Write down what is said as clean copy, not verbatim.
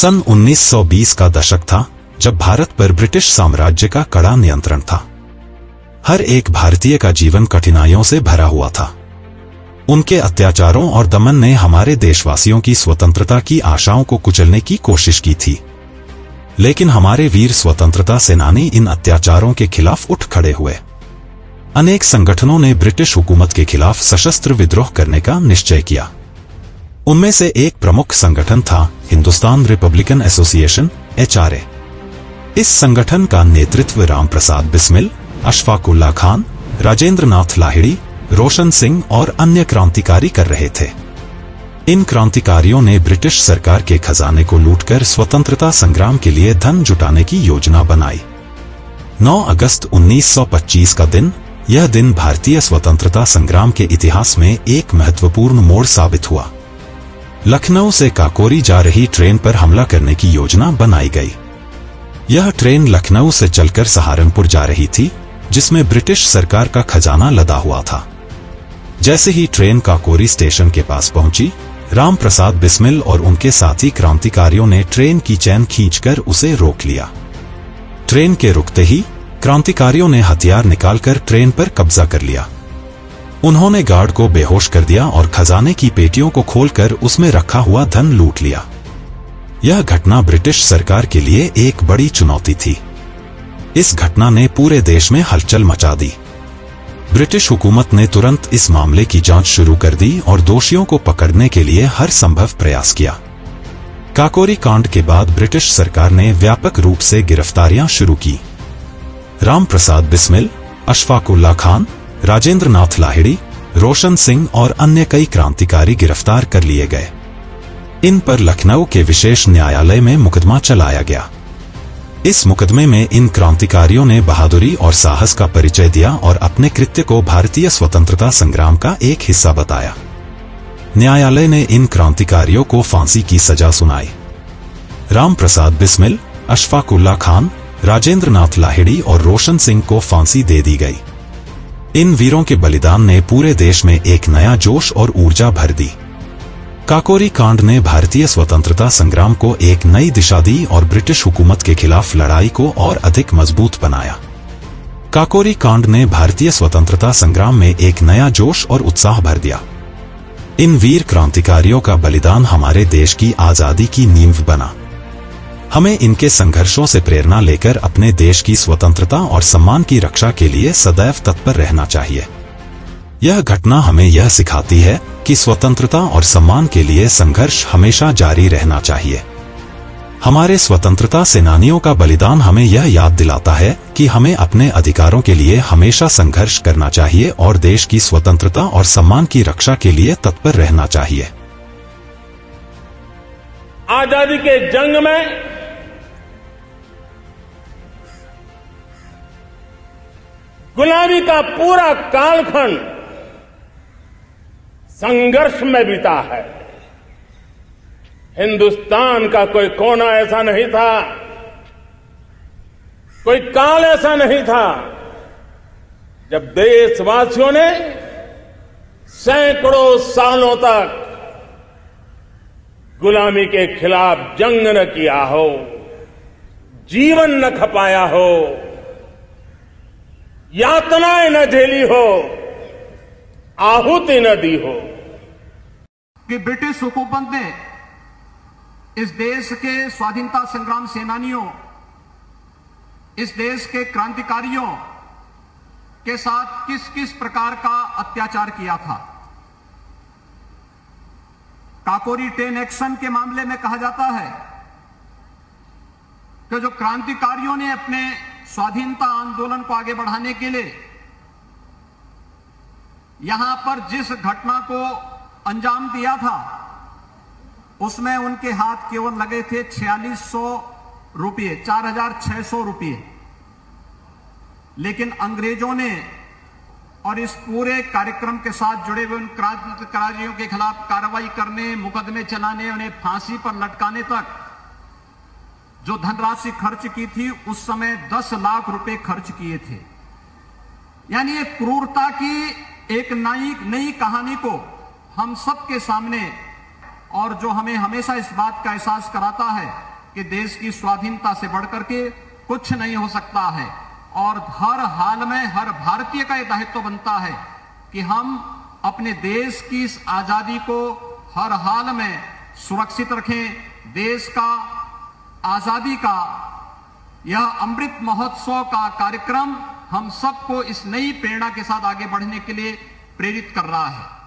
सन 1920 का दशक था जब भारत पर ब्रिटिश साम्राज्य का कड़ा नियंत्रण था। हर एक भारतीय का जीवन कठिनाइयों से भरा हुआ था। उनके अत्याचारों और दमन ने हमारे देशवासियों की स्वतंत्रता की आशाओं को कुचलने की कोशिश की थी, लेकिन हमारे वीर स्वतंत्रता सेनानी इन अत्याचारों के खिलाफ उठ खड़े हुए। अनेक संगठनों ने ब्रिटिश हुकूमत के खिलाफ सशस्त्र विद्रोह करने का निश्चय किया। उनमें से एक प्रमुख संगठन था हिंदुस्तान रिपब्लिकन एसोसिएशन (HRA). इस संगठन का नेतृत्व राम प्रसाद बिस्मिल, अशफाक उल्लाह खान, राजेंद्र नाथ लाहिड़ी, रोशन सिंह और अन्य क्रांतिकारी कर रहे थे। इन क्रांतिकारियों ने ब्रिटिश सरकार के खजाने को लूटकर स्वतंत्रता संग्राम के लिए धन जुटाने की योजना बनाई। 9 अगस्त 1925 का दिन, यह दिन भारतीय स्वतंत्रता संग्राम के इतिहास में एक महत्वपूर्ण मोड़ साबित हुआ। लखनऊ से काकोरी जा रही ट्रेन पर हमला करने की योजना बनाई गई। यह ट्रेन लखनऊ से चलकर सहारनपुर जा रही थी, जिसमें ब्रिटिश सरकार का खजाना लदा हुआ था। जैसे ही ट्रेन काकोरी स्टेशन के पास पहुंची, राम प्रसाद बिस्मिल और उनके साथी क्रांतिकारियों ने ट्रेन की चैन खींचकर उसे रोक लिया। ट्रेन के रुकते ही क्रांतिकारियों ने हथियार निकालकर ट्रेन पर कब्जा कर लिया। उन्होंने गार्ड को बेहोश कर दिया और खजाने की पेटियों को खोलकर उसमें रखा हुआ धन लूट लिया। यह घटना ब्रिटिश सरकार के लिए एक बड़ी चुनौती थी। इस घटना ने पूरे देश में हलचल मचा दी। ब्रिटिश हुकूमत ने तुरंत इस मामले की जांच शुरू कर दी और दोषियों को पकड़ने के लिए हर संभव प्रयास किया। काकोरी कांड के बाद ब्रिटिश सरकार ने व्यापक रूप से गिरफ्तारियां शुरू की। राम प्रसाद बिस्मिल, अशफाक उल्लाह खान, राजेंद्र नाथ लाहिड़ी, रोशन सिंह और अन्य कई क्रांतिकारी गिरफ्तार कर लिए गए। इन पर लखनऊ के विशेष न्यायालय में मुकदमा चलाया गया। इस मुकदमे में इन क्रांतिकारियों ने बहादुरी और साहस का परिचय दिया और अपने कृत्य को भारतीय स्वतंत्रता संग्राम का एक हिस्सा बताया। न्यायालय ने इन क्रांतिकारियों को फांसी की सजा सुनाई। राम प्रसाद बिस्मिल, अशफाक उल्लाह खान, राजेंद्र नाथ लाहिड़ी और रोशन सिंह को फांसी दे दी गई। इन वीरों के बलिदान ने पूरे देश में एक नया जोश और ऊर्जा भर दी। काकोरी कांड ने भारतीय स्वतंत्रता संग्राम को एक नई दिशा दी और ब्रिटिश हुकूमत के खिलाफ लड़ाई को और अधिक मजबूत बनाया। काकोरी कांड ने भारतीय स्वतंत्रता संग्राम में एक नया जोश और उत्साह भर दिया। इन वीर क्रांतिकारियों का बलिदान हमारे देश की आजादी की नींव बना। हमें इनके संघर्षों से प्रेरणा लेकर अपने देश की स्वतंत्रता और सम्मान की रक्षा के लिए सदैव तत्पर रहना चाहिए। यह घटना हमें यह सिखाती है कि स्वतंत्रता और सम्मान के लिए संघर्ष हमेशा जारी रहना चाहिए। हमारे स्वतंत्रता सेनानियों का बलिदान हमें यह याद दिलाता है कि हमें अपने अधिकारों के लिए हमेशा संघर्ष करना चाहिए और देश की स्वतंत्रता और सम्मान की रक्षा के लिए तत्पर रहना चाहिए। आजादी के जंग में गुलामी का पूरा कालखंड संघर्ष में बीता है। हिंदुस्तान का कोई कोना ऐसा नहीं था, कोई काल ऐसा नहीं था जब देशवासियों ने सैकड़ों सालों तक गुलामी के खिलाफ जंग न किया हो, जीवन न खपाया हो, यातनाएं न झेली हो, आहुति न दी हो। कि ब्रिटिश हुकूमत ने इस देश के स्वाधीनता संग्राम सेनानियों, इस देश के क्रांतिकारियों के साथ किस किस प्रकार का अत्याचार किया था। काकोरी ट्रेन एक्शन के मामले में कहा जाता है कि जो क्रांतिकारियों ने अपने स्वाधीनता आंदोलन को आगे बढ़ाने के लिए यहां पर जिस घटना को अंजाम दिया था, उसमें उनके हाथ केवल लगे थे 4600 रुपये, 4600 रुपये। लेकिन अंग्रेजों ने और इस पूरे कार्यक्रम के साथ जुड़े हुए उन क्रांतिकारियों के खिलाफ कार्रवाई करने, मुकदमे चलाने, उन्हें फांसी पर लटकाने तक जो धनराशि खर्च की थी, उस समय 10 लाख रुपए खर्च किए थे। यानी एक क्रूरता की एक नई कहानी को हम सबके सामने, और जो हमें हमेशा इस बात का एहसास कराता है कि देश की स्वाधीनता से बढ़कर के कुछ नहीं हो सकता है और हर हाल में हर भारतीय का यह दायित्व बनता है कि हम अपने देश की इस आजादी को हर हाल में सुरक्षित रखें। देश का आजादी का यह अमृत महोत्सव का कार्यक्रम हम सबको इस नई प्रेरणा के साथ आगे बढ़ने के लिए प्रेरित कर रहा है।